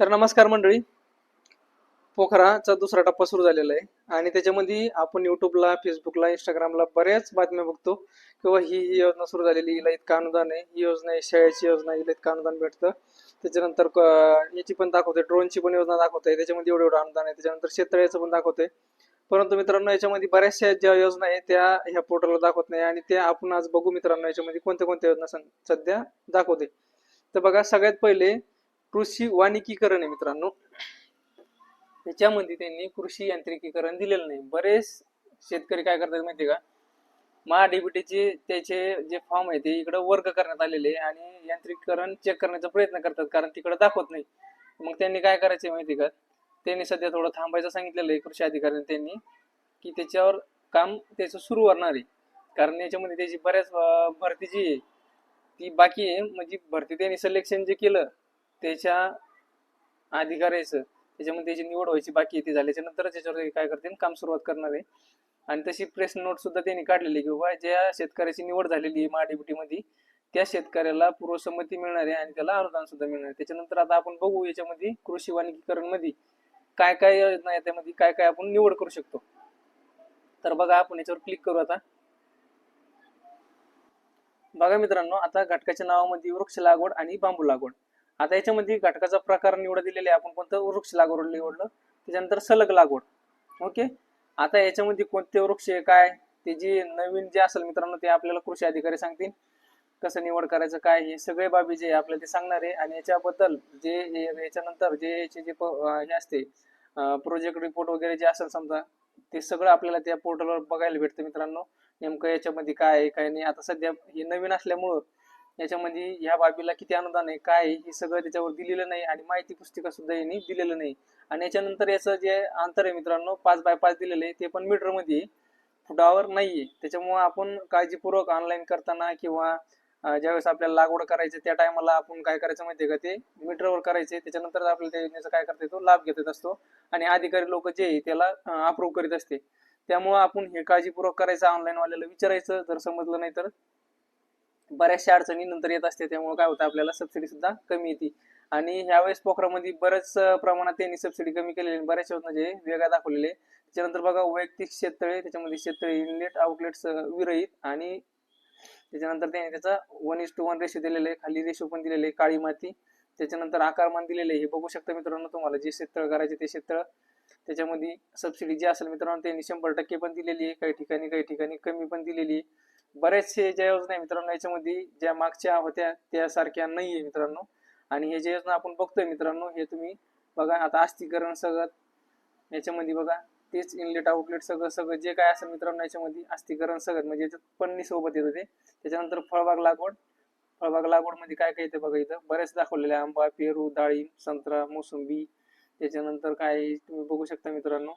तर नमस्कार मंडळी. पोखराचा दुसरा टप्पा सुरू झालेला आहे आणि त्याच्यामध्ये आपण युट्यूबला, फेसबुकला, इंस्टाग्रामला बऱ्याच बातम्या बघतो किंवा ही योजना सुरू झालेली, हिला इतकं अनुदान आहे, ही योजना आहे, शाळेची योजना, हिला इतकं अनुदान भेटतं. त्याच्यानंतर याची पण दाखवते, ड्रोनची पण योजना दाखवते, त्याच्यामध्ये एवढं एवढं अनुदान आहे. त्याच्यानंतर शेततळ्याचं पण दाखवते. परंतु मित्रांनो, याच्यामध्ये बऱ्याचशा ज्या योजना आहेत त्या ह्या पोर्टलला दाखवत नाही आणि त्या आपण आज बघू मित्रांनो. याच्यामध्ये कोणत्या कोणत्या योजना सध्या दाखवते. तर बघा, सगळ्यात पहिले कृषी वानिकीकरण आहे मित्रांनो. त्याच्यामध्ये त्यांनी कृषी यांत्रिकीकरण दिलेलं नाही. बरेच शेतकरी काय करतात माहिती का, महाडीबीटीचे त्याचे जे फॉर्म आहे ते इकडे वर्ग करण्यात आलेले आणि यांत्रिकीकरण चेक करण्याचा प्रयत्न करतात, कारण तिकडे दाखवत नाही. मग त्यांनी काय करायचे माहिती का, त्यांनी सध्या थोडं थांबायचं सांगितलेलं आहे कृषी अधिकाऱ्यांनी त्यांनी, की त्याच्यावर काम त्याचं सुरू होणार आहे. कारण याच्यामध्ये त्याची बऱ्याच भरती जी आहे ती बाकी आहे. म्हणजे भरती त्यांनी सिलेक्शन जे केलं त्याच्या अधिकाऱ्याचं, त्याच्यामध्ये त्याची निवड व्हायची बाकी आहे, ती झाल्याच्या नंतरच त्याच्यावर काय करतील, काम सुरुवात करणार आहे. आणि तशी प्रेस नोट सुद्धा त्यांनी काढलेली की बाबा ज्या शेतकऱ्याची निवड झालेली आहे महाडीबीटी मध्ये त्या शेतकऱ्याला पूर्वसंमती मिळणार आहे आणि त्याला अनुदान सुद्धा मिळणार आहे. त्याच्यानंतर आता आपण बघू याच्यामध्ये कृषी वानिकीकरण मध्ये काय काय योजना आहे, त्यामध्ये काय काय आपण निवड करू शकतो. तर बघा, आपण याच्यावर क्लिक करू. आता बघा मित्रांनो, आता घटकाच्या नावामध्ये वृक्ष लागवड आणि बांबू लागवड. आता याच्यामध्ये घटकाचा प्रकार निवड दिलेला आहे. आपण कोणतं वृक्ष लागवड निवडलं, त्याच्यानंतर सलग लागवड. ओके. आता याच्यामध्ये कोणते वृक्ष काय ते जे नवीन जे असेल मित्रांनो ते आपल्याला कृषी अधिकारी सांगतील कसं निवड करायचं, काय हे सगळे बाबी जे आपल्याला ते सांगणार आहे. आणि याच्याबद्दल जे याच्यानंतर जे याचे जे हे असते प्रोजेक्ट रिपोर्ट वगैरे जे असेल समजा, ते सगळं आपल्याला त्या पोर्टलवर बघायला भेटतं मित्रांनो. नेमकं याच्यामध्ये काय आहे काय नाही. आता सध्या हे नवीन असल्यामुळं याच्यामध्ये ह्या बाबीला किती अनुदान आहे काय आहे हे सगळं त्याच्यावर दिलेलं नाही आणि माहिती पुस्तिका सुद्धा यांनी दिलेलं नाही. आणि याच्यानंतर याचं जे अंतर आहे मित्रांनो 5x5 दिलेलं आहे, ते पण मीटर मध्ये, फुटावर नाहीये. त्याच्यामुळे आपण काळजीपूर्वक ऑनलाईन करताना किंवा ज्यावेळेस आपल्याला लागवड करायची त्या टायमाला आपण काय करायचं माहितीये का, ते मीटरवर करायचे. त्याच्यानंतर आपल्याला त्या योजनेचा काय करता येतो, लाभ घेत असतो आणि अधिकारी लोक जे त्याला अप्रूव्ह करीत असते. त्यामुळे आपण हे काळजीपूर्वक करायचं, ऑनलाईन वाल्याला विचारायचं. जर समजलं नाही तर बऱ्याचशा अडचणी नंतर येत असते. त्यामुळे काय होतं, आपल्याला सबसिडी सुद्धा कमी येते. आणि ह्यावेळेस पोखरामध्ये बऱ्याच प्रमाणात त्यांनी सबसिडी कमी केलेली, बऱ्याच योजना जे वेगळ्या दाखवलेले. त्याच्यानंतर बघा, वैयक्तिक शेततळे, त्याच्यामध्ये शेततळे इनलेट आउटलेट्स विरहित, आणि त्याच्यानंतर त्यांनी त्याचा 1:1 रेशो दिलेले आहे, खाली रेशो पण दिलेले आहे, काळी माती. त्याच्यानंतर आकारमान दिलेले हे बघू शकता मित्रांनो. तुम्हाला जे शेततळ करायचे ते शेततळ, त्याच्यामध्ये सबसिडी जी असेल मित्रांनो त्यांनी 100% पण दिलेली आहे, काही ठिकाणी कमी पण दिलेली आहे. बरेचसे ज्या योजना आहे मित्रांनो याच्यामध्ये ज्या मागच्या होत्या त्यासारख्या नाहीये मित्रांनो. आणि हे जे योजना आपण बघतोय मित्रांनो, हे तुम्ही बघा. आता अस्थिकरण सगळं याच्यामध्ये बघा, तेच इनलेट आउटलेट सगळं सगळं जे काय असेल मित्रांनो याच्यामध्ये अस्थिकरण सगळं म्हणजे याच्यात पन्नी सोबत येतं ते. त्याच्यानंतर फळबाग लागवड, फळबाग लागवड मध्ये काय काय येते बघा, इथं बरेच दाखवलेले, आंबा, पेरू, डाळिंब, संत्रा, मोसंबी. त्याच्यानंतर काय तुम्ही बघू शकता मित्रांनो,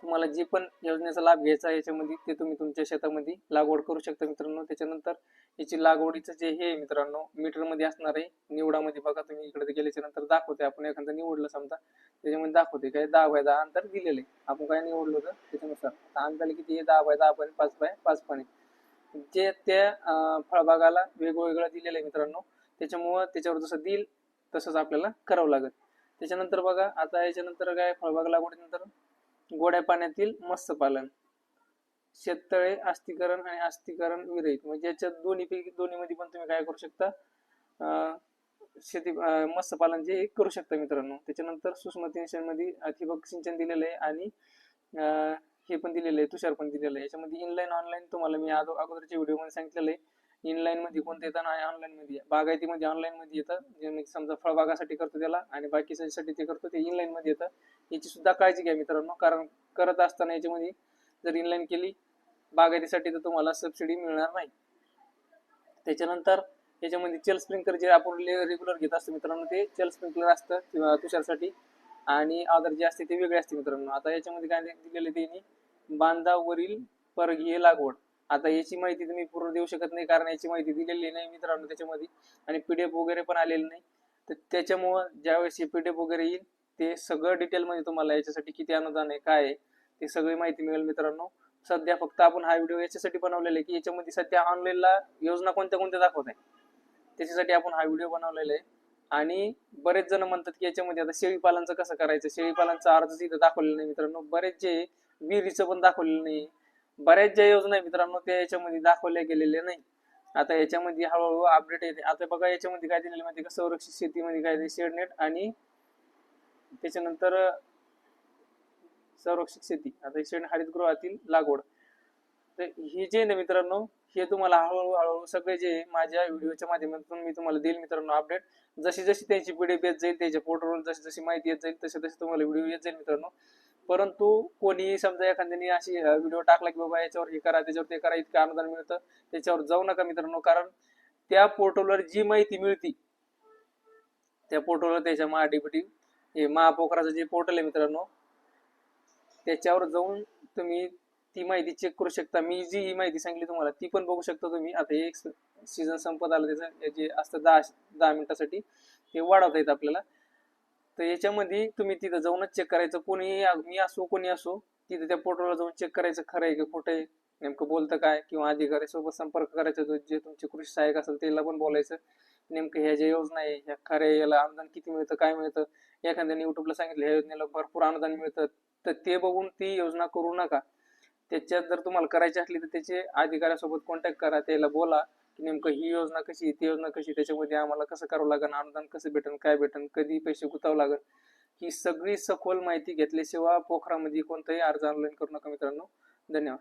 तुम्हाला जे पण योजनेचा लाभ घ्यायचा आहे याच्यामध्ये ते तुम्ही तुमच्या शेतामध्ये लागवड करू शकता मित्रांनो. त्याच्यानंतर याची लागवडीचं जे हे मित्रांनो मीटर मध्ये असणार आहे. निवडामध्ये बघा, तुम्ही इकडे गेल्याच्या नंतर दाखवते, आपण एखादं निवडलं समजा त्याच्यामध्ये दाखवते काय 10x10 अंतर दिलेलं आहे. आपण काय निवडलो तर त्याच्यानुसार अंतर किती आहे, 10x10 पण 5x5 पण आहे. जे त्या फळबागाला वेगवेगळं दिलेलं आहे मित्रांनो. त्याच्यामुळं त्याच्यावर जसं देईल तसंच आपल्याला करावं लागेल. त्याच्यानंतर बघा, आता याच्यानंतर काय, फळबाग लागवडीनंतर गोड्या पाण्यातील मत्स्यपालन, शेततळे अस्थिकरण आणि अस्थिकरण विरहित, म्हणजे याच्यात दोन्ही मध्ये पण तुम्ही काय करू शकता, शेती मत्स्यपालन जे करू शकता मित्रांनो. त्याच्यानंतर सूक्ष्म सिंचन मध्ये ठिबक सिंचन दिलेलं आहे आणि हे पण दिलेलं आहे, तुषार पण दिलेलं आहे. याच्यामध्ये इनलाईन ऑनलाईन तुम्हाला मी अगोदरच्या व्हिडिओ मध्ये सांगितलेलं आहे. इनलाईन मध्ये कोणतं येतं आणि ऑनलाईन मध्ये, बागायतीमध्ये ऑनलाईन मध्ये येतं, जे मी समजा फळबागासाठी करतो त्याला आणि बाकीसाठी ते करतो ते इनलाईन मध्ये येतं. याची सुद्धा काळजी घ्या मित्रांनो, कारण करत असताना याच्यामध्ये जर इनलाईन केली बागायतीसाठी तर तुम्हाला सबसिडी मिळणार नाही. त्याच्यानंतर याच्यामध्ये चल स्प्रिंकलर जे आपण रेग्युलर घेत असतो मित्रांनो, ते चल स्प्रिंकलर असतं किंवा तुषारसाठी, आणि अदर जे असते ते वेगळे असते मित्रांनो. आता याच्यामध्ये काय दिलेलं त्यांनी, बांधावरील परकीय लागवड. आता याची माहिती तुम्ही पूर्ण देऊ शकत नाही, कारण याची माहिती दिलेली नाही मित्रांनो त्याच्यामध्ये, आणि पीडीएफ वगैरे पण आलेलं नाही. तर त्याच्यामुळं ज्यावेळेस हे पीडीएफ वगैरे येईल ते सगळं डिटेलमध्ये तुम्हाला याच्यासाठी किती अनुदान आहे काय आहे ते सगळी माहिती मिळेल मित्रांनो. सध्या फक्त आपण हा व्हिडिओ याच्यासाठी बनवलेला आहे की याच्यामध्ये सध्या ऑनलाईनला योजना कोणत्या कोणत्या दाखवत आहे, त्याच्यासाठी आपण हा व्हिडिओ बनवलेला आहे. आणि बरेच जण म्हणतात की याच्यामध्ये आता शेळीपालनचं कसं करायचं, शेळीपालनचा अर्ज इथं दाखवलेलं नाही मित्रांनो. बरेच जे विहिरीचं पण दाखवलेलं नाही. बऱ्याच ज्या योजना आहे मित्रांनो त्या याच्यामध्ये दाखवल्या गेलेल्या नाही. आता याच्यामध्ये हळूहळू अपडेट येते. आता बघा याच्यामध्ये काय दिलेलं माहिती का, संरक्षित शेतीमध्ये काय ते शेडनेट आणि त्याच्यानंतर संरक्षित शेती, आता शेड हरितगृहातील लागवड. तर हे जे ना मित्रांनो, हे तुम्हाला हळूहळू सगळे जे माझ्या व्हिडिओच्या माध्यमातून मी तुम्हाला देईल मित्रांनो अपडेट. जशी जशी त्यांची पीडीएफ येत जाईल, त्याच्या पोर्टलवर जशी जशी माहिती येत जाईल तसे तसे तुम्हाला व्हिडिओ येत जाईल मित्रांनो. परंतु कोणी समजा एखाद्याने अशी व्हिडिओ टाकला की बाबा याच्यावर हे करा त्याच्यावर ते करा, इतकं अनुदान मिळतं, त्याच्यावर जाऊ नका मित्रांनो. कारण त्या पोर्टलवर जी माहिती मिळती, त्या पोर्टलवर त्याच्या महाडीबीटी हे महापोखराचं जे पोर्टल आहे मित्रांनो, त्याच्यावर जाऊन तुम्ही ती माहिती चेक करू शकता. मी जी ही माहिती सांगितली तुम्हाला ती पण बघू शकता तुम्ही. आता एक सीझन संपत आलं त्याचं जे असतं 10 मिनिटासाठी ते वाढवता येतं आपल्याला. तर याच्यामध्ये तुम्ही तिथं जाऊनच चेक करायचं. कोणी मी असो कोणी असो, तिथे त्या पोर्टलवर जाऊन चेक करायचं खरं आहे की खोटं आहे, नेमकं बोलतं काय, किंवा अधिकाऱ्यासोबत संपर्क करायचा, जे तुमचे कृषी सहाय्यक असेल त्याला पण बोलायचं नेमकं ह्या ज्या योजना आहे ह्या खऱ्या, याला अनुदान किती मिळतं काय मिळतं. एखाद्याने युट्यूबला सांगितलं ह्या योजनेला भरपूर अनुदान मिळतं, तर ते बघून ती योजना करू नका. त्याच्यात जर तुम्हाला करायची असली तर त्याचे अधिकाऱ्यासोबत कॉन्टॅक्ट करा, त्याला बोला की नेमकं ही योजना कशी, ती योजना कशी, त्याच्यामध्ये आम्हाला कसं करावं लागेल, अनुदान कसं भेटेल, काय भेटेल, कधी पैसे गुंतवावं लागेल, ही सगळी सखोल माहिती घेतल्याशिवाय पोखरामध्ये कोणताही अर्ज ऑनलाईन करू नका मित्रांनो. धन्यवाद.